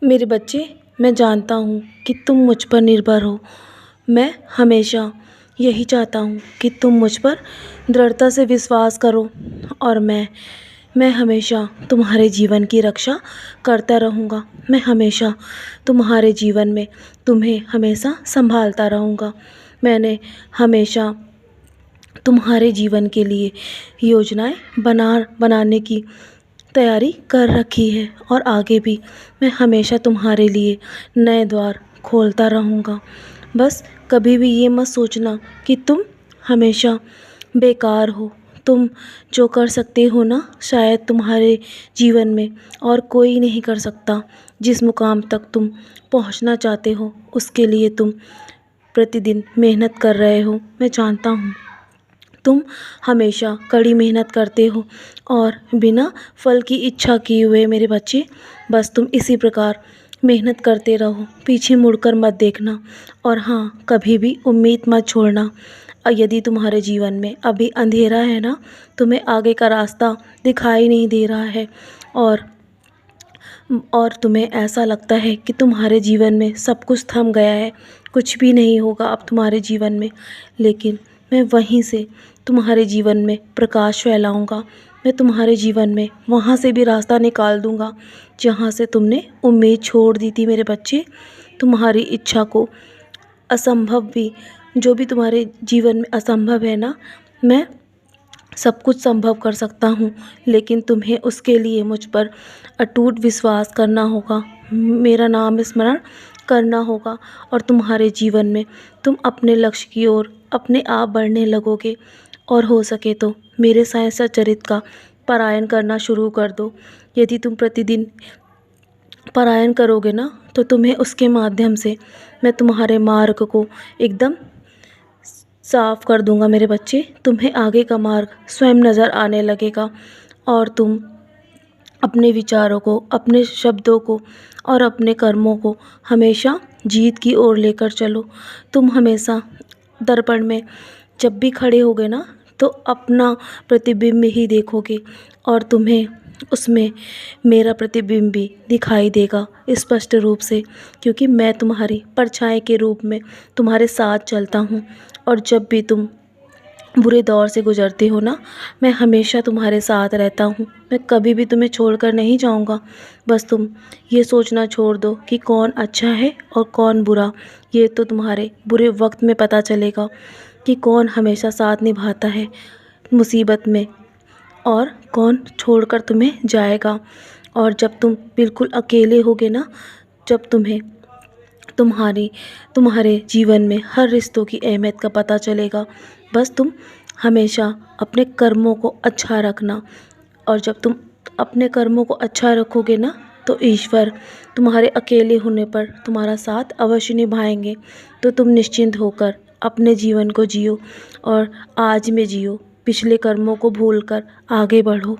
मेरे बच्चे, मैं जानता हूँ कि तुम मुझ पर निर्भर हो। मैं हमेशा यही चाहता हूँ कि तुम मुझ पर दृढ़ता से विश्वास करो और मैं हमेशा तुम्हारे जीवन की रक्षा करता रहूँगा। मैं हमेशा तुम्हारे जीवन में तुम्हें हमेशा संभालता रहूँगा। मैंने हमेशा तुम्हारे जीवन के लिए योजनाएं बनाने की तैयारी कर रखी है और आगे भी मैं हमेशा तुम्हारे लिए नए द्वार खोलता रहूँगा। बस कभी भी ये मत सोचना कि तुम हमेशा बेकार हो। तुम जो कर सकते हो ना, शायद तुम्हारे जीवन में और कोई नहीं कर सकता। जिस मुकाम तक तुम पहुंचना चाहते हो उसके लिए तुम प्रतिदिन मेहनत कर रहे हो। मैं जानता हूँ तुम हमेशा कड़ी मेहनत करते हो और बिना फल की इच्छा किए हुए मेरे बच्चे, बस तुम इसी प्रकार मेहनत करते रहो, पीछे मुड़कर मत देखना। और हाँ, कभी भी उम्मीद मत छोड़ना। यदि तुम्हारे जीवन में अभी अंधेरा है ना, तुम्हें आगे का रास्ता दिखाई नहीं दे रहा है और तुम्हें ऐसा लगता है कि तुम्हारे जीवन में सब कुछ थम गया है, कुछ भी नहीं होगा अब तुम्हारे जीवन में, लेकिन मैं वहीं से तुम्हारे जीवन में प्रकाश फैलाऊंगा। मैं तुम्हारे जीवन में वहाँ से भी रास्ता निकाल दूंगा जहाँ से तुमने उम्मीद छोड़ दी थी मेरे बच्चे। तुम्हारी इच्छा को असंभव भी, जो भी तुम्हारे जीवन में असंभव है ना, मैं सब कुछ संभव कर सकता हूँ, लेकिन तुम्हें उसके लिए मुझ पर अटूट विश्वास करना होगा, मेरा नाम स्मरण करना होगा और तुम्हारे जीवन में तुम अपने लक्ष्य की ओर अपने आप बढ़ने लगोगे। और हो सके तो मेरे साइंस चरित्र का पारायण करना शुरू कर दो। यदि तुम प्रतिदिन पारायण करोगे ना, तो तुम्हें उसके माध्यम से मैं तुम्हारे मार्ग को एकदम साफ कर दूंगा मेरे बच्चे। तुम्हें आगे का मार्ग स्वयं नज़र आने लगेगा और तुम अपने विचारों को, अपने शब्दों को और अपने कर्मों को हमेशा जीत की ओर लेकर चलो। तुम हमेशा दर्पण में जब भी खड़े होगे ना, तो अपना प्रतिबिंब ही देखोगे और तुम्हें उसमें मेरा प्रतिबिंब भी दिखाई देगा स्पष्ट रूप से, क्योंकि मैं तुम्हारी परछाई के रूप में तुम्हारे साथ चलता हूँ। और जब भी तुम बुरे दौर से गुजरते हो ना, मैं हमेशा तुम्हारे साथ रहता हूँ। मैं कभी भी तुम्हें छोड़कर नहीं जाऊँगा। बस तुम ये सोचना छोड़ दो कि कौन अच्छा है और कौन बुरा। ये तो तुम्हारे बुरे वक्त में पता चलेगा कि कौन हमेशा साथ निभाता है मुसीबत में और कौन छोड़कर तुम्हें जाएगा। और जब तुम बिल्कुल अकेले होगे ना, जब तुम्हें तुम्हारे जीवन में हर रिश्तों की अहमियत का पता चलेगा। बस तुम हमेशा अपने कर्मों को अच्छा रखना और जब तुम अपने कर्मों को अच्छा रखोगे ना, तो ईश्वर तुम्हारे अकेले होने पर तुम्हारा साथ अवश्य निभाएंगे। तो तुम निश्चिंत होकर अपने जीवन को जियो और आज में जियो, पिछले कर्मों को भूलकर आगे बढ़ो।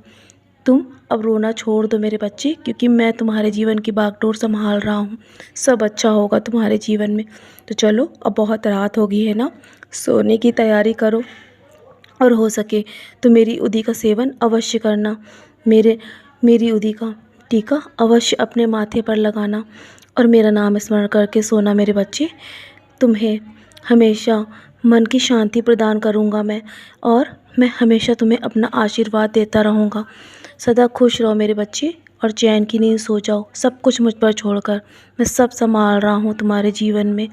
तुम अब रोना छोड़ दो मेरे बच्चे, क्योंकि मैं तुम्हारे जीवन की बागडोर संभाल रहा हूँ। सब अच्छा होगा तुम्हारे जीवन में। तो चलो, अब बहुत रात हो गई है ना, सोने की तैयारी करो और हो सके तो मेरी उदी का सेवन अवश्य करना। मेरी उदी का टीका अवश्य अपने माथे पर लगाना और मेरा नाम स्मरण करके सोना मेरे बच्चे। तुम्हें हमेशा मन की शांति प्रदान करूँगा मैं, और मैं हमेशा तुम्हें अपना आशीर्वाद देता रहूँगा। सदा खुश रहो मेरे बच्चे और चैन की नींद सो जाओ, सब कुछ मुझ पर छोड़कर। मैं सब संभाल रहा हूँ तुम्हारे जीवन में।